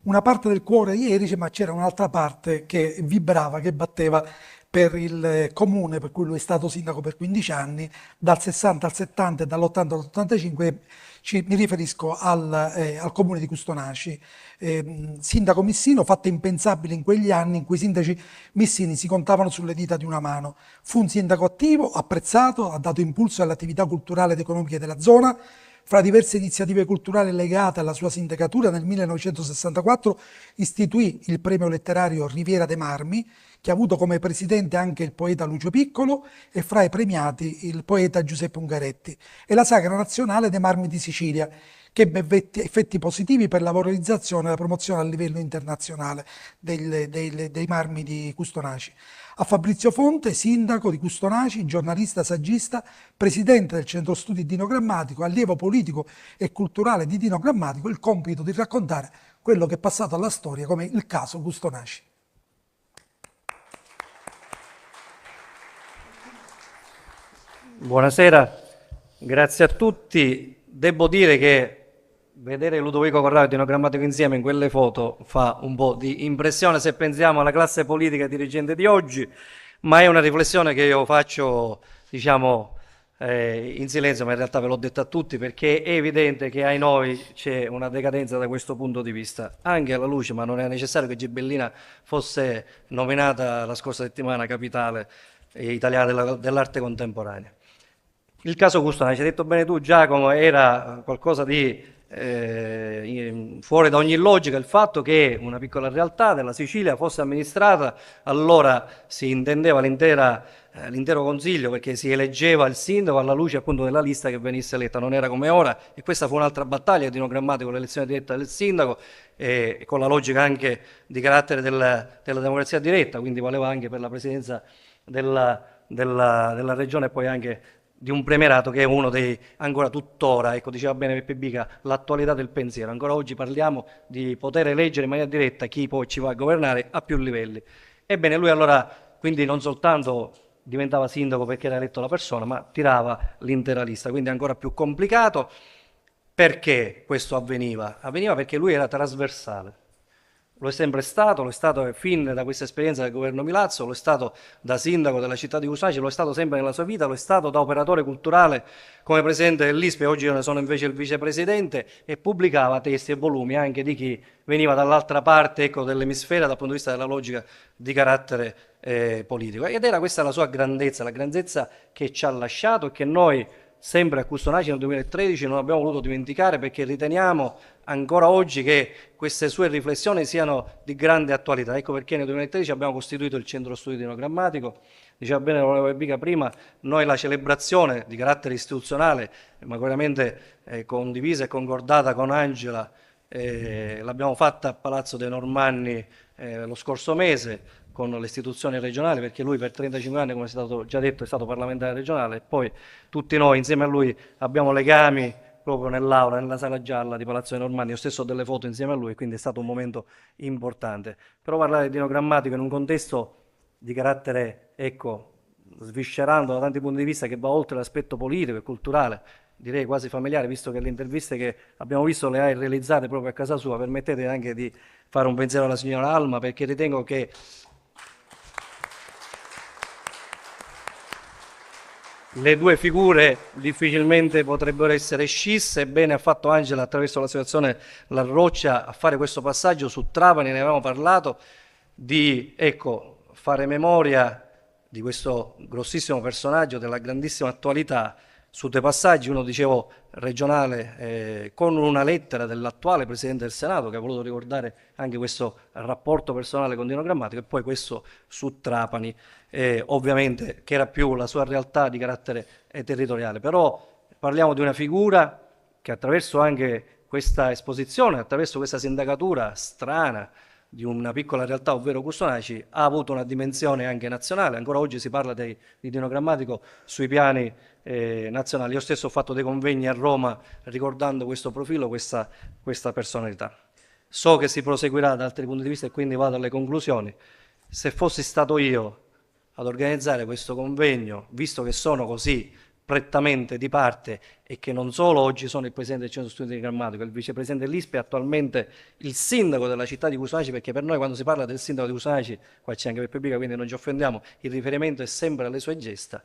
una parte del cuore di Erice, ma c'era un'altra parte che vibrava, che batteva per il comune per cui lui è stato sindaco per 15 anni, dal 60 al 70 e dall'80 all'85. Mi riferisco al comune di Custonaci. Sindaco Missino, fatto impensabile in quegli anni in cui i sindaci missini si contavano sulle dita di una mano. Fu un sindaco attivo, apprezzato, ha dato impulso alle attività culturali ed economiche della zona. Fra diverse iniziative culturali legate alla sua sindacatura, nel 1964 istituì il premio letterario Riviera dei Marmi, che ha avuto come presidente anche il poeta Lucio Piccolo e fra i premiati il poeta Giuseppe Ungaretti, e la Sagra Nazionale dei Marmi di Sicilia, che ebbe effetti positivi per la valorizzazione e la promozione a livello internazionale dei marmi di Custonaci. A Fabrizio Fonte, sindaco di Custonaci, giornalista, saggista, presidente del Centro Studi Dino Grammatico, allievo politico e culturale di Dino Grammatico, il compito di raccontare quello che è passato alla storia come il caso Custonaci. Buonasera, grazie a tutti. Devo dire che vedere Ludovico Corrado e Dino Grammatico insieme in quelle foto fa un po' di impressione se pensiamo alla classe politica e dirigente di oggi, ma è una riflessione che io faccio, diciamo, in silenzio, ma in realtà ve l'ho detta a tutti, perché è evidente che ai noi c'è una decadenza da questo punto di vista, anche alla luce, ma non è necessario che Gibellina fosse nominata la scorsa settimana capitale italiana dell'arte contemporanea. Il caso Custonaci, hai detto bene tu Giacomo, era qualcosa di fuori da ogni logica il fatto che una piccola realtà della Sicilia fosse amministrata, allora si intendeva l'intero consiglio, perché si eleggeva il sindaco alla luce appunto della lista che venisse eletta, non era come ora, e questa fu un'altra battaglia di Dino Grammatico, l'elezione diretta del sindaco, con la logica anche di carattere della democrazia diretta, quindi valeva anche per la presidenza della regione e poi anche di un premierato che è uno dei, ancora tuttora, ecco diceva bene Peppe Bica, l'attualità del pensiero. Ancora oggi parliamo di poter eleggere in maniera diretta chi poi ci va a governare a più livelli. Ebbene, lui allora quindi non soltanto diventava sindaco perché era eletto la persona, ma tirava l'intera lista, quindi ancora più complicato. Perché questo avveniva? Avveniva perché lui era trasversale. Lo è sempre stato, lo è stato fin da questa esperienza del governo Milazzo, lo è stato da sindaco della città di Custonaci, lo è stato sempre nella sua vita, lo è stato da operatore culturale come presidente dell'ISPE, oggi io ne sono invece il vicepresidente, e pubblicava testi e volumi anche di chi veniva dall'altra parte, ecco, dell'emisfera dal punto di vista della logica di carattere politico. Ed era questa la sua grandezza, la grandezza che ci ha lasciato e che noi sempre a Custonaci nel 2013 non abbiamo voluto dimenticare, perché riteniamo ancora oggi che queste sue riflessioni siano di grande attualità. Ecco perché nel 2013 abbiamo costituito il Centro Studi Dino Grammatico. Diceva bene l'onorevole Bica prima, noi la celebrazione di carattere istituzionale, ma veramente condivisa e concordata con Angela, l'abbiamo fatta a Palazzo dei Normanni lo scorso mese con le istituzioni regionali, perché lui per 35 anni, come è stato già detto, è stato parlamentare regionale, e poi tutti noi insieme a lui abbiamo legami proprio nell'aula, nella sala gialla di Palazzo dei Normanni. Io stesso ho delle foto insieme a lui, quindi è stato un momento importante. Però parlare di Dino Grammatico in un contesto di carattere, ecco, sviscerando da tanti punti di vista, che va oltre l'aspetto politico e culturale, direi quasi familiare, visto che le interviste che abbiamo visto le hai realizzate proprio a casa sua, permettete anche di fare un pensiero alla signora Alma, perché ritengo che le due figure difficilmente potrebbero essere scisse. Bene ha fatto Angela, attraverso l'associazione La Roccia, a fare questo passaggio su Trapani. Ne avevamo parlato, di fare memoria di questo grossissimo personaggio della grandissima attualità su due passaggi, uno dicevo regionale, con una lettera dell'attuale Presidente del Senato che ha voluto ricordare anche questo rapporto personale con Dino Grammatico, e poi questo su Trapani, ovviamente che era più la sua realtà di carattere territoriale. Però parliamo di una figura che attraverso anche questa esposizione, attraverso questa sindacatura strana di una piccola realtà, ovvero Custonaci, ha avuto una dimensione anche nazionale. Ancora oggi si parla di Dino Grammatico sui piani nazionali. Io stesso ho fatto dei convegni a Roma ricordando questo profilo, questa personalità. So che si proseguirà da altri punti di vista e quindi vado alle conclusioni. Se fossi stato io ad organizzare questo convegno, visto che sono così prettamente di parte e che non solo oggi sono il presidente del centro studi di Grammatico, il vicepresidente dell'ISPE e attualmente il sindaco della città di Custonaci, perché per noi quando si parla del sindaco di Custonaci, qua c'è anche Peppe Bica, quindi non ci offendiamo, il riferimento è sempre alle sue gesta.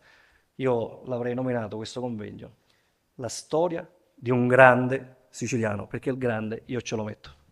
Io l'avrei nominato questo convegno la storia di un grande siciliano, perché il grande io ce lo metto.